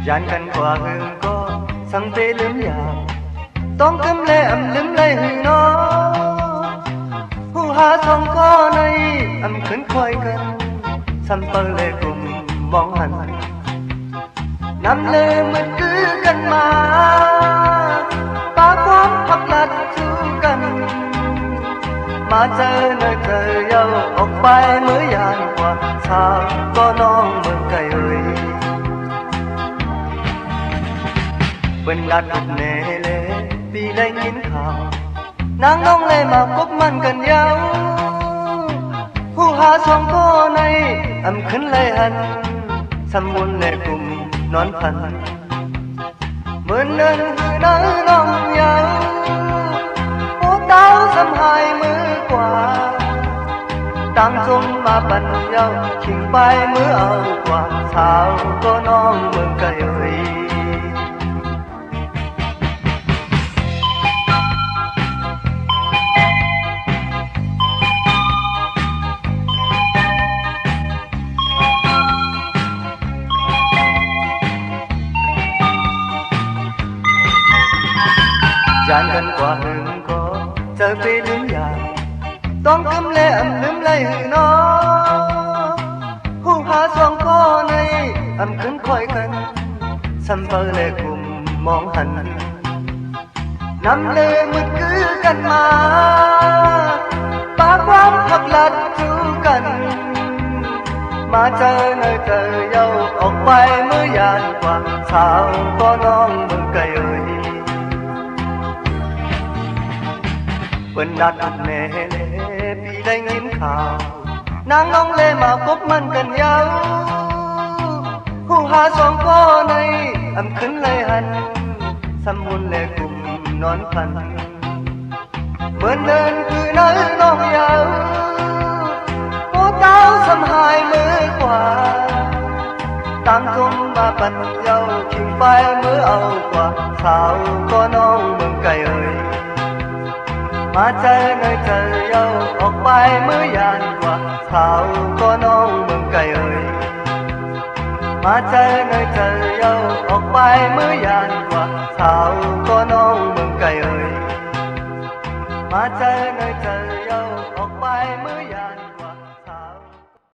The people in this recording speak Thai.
ยานกันกว่าหึงก็สังเปลืมอยากต้องกำแลลืมเลยหึงน้อผู้หาสองก็ในขึ้นคอยกันสัมเปเลยกลุ่มมองหันนำเลยมือกือกันมาปาความพักลัดสู้กันมาเจอเนื้อเธอเย้าออกไปเมื่อยานกว่าสาวก็น้องเมืองไกลเอ่ยเป็นดัดอุบเนเลปีได้ยินข่าวนางน้องเลยมาพบมันกันยาวผู้หาสองก็ในขึ้นเลยหันสมบูรณ์ในกลุ่มนอนพันเหมือนเดินคือน้าน้องยาวโอ้เต้าสำหายมือกว่าตั้งจมมาปันเย้าชิงไปมือเอากว่าสาวก็น้องเมืองไกลเอ่ยยานกันกว่าหึงก็เจอไปลืมอยากต้องกำแลลืมเลยหือน้อผู้หาสองก็ในขึ้นคอยกันสัมเปเลยกลุ่มมองหันนำเลยมือกือกันมาปาความพักลัดสู้กันมาเจอเนื้อเธอเย้าออกไปเมื่อยานกว่าสาวก็น้องเมืองไกลเอ่ยเป็นดัดอุบเนเลปีได้ยินข่าวนางน้องเลยมาพบมันกันยาวผู้หาสองก็ในขึ้นเลยหันสมบูรณ์เลยกลุ่มนอนพันเหมือนเดินคือน้าน้องยาวโอ้เต้าสำหายมือกว่าตั้งจมมาปันเย้าชิงไปมือเอากว่าสาวก็น้องเมืองไกลเอ่ยมาเจอเนื้อเธอเย้าออกไปเมื่อยานกว่าสาวก็น้องเมืองไกลเอ่ยมาเจอเนื้อเธอเย้าออกไปเมื่อยานกว่าสาวก็น้องเมืองไกลเอ่ยมาเจอเนื้อเธอเย้า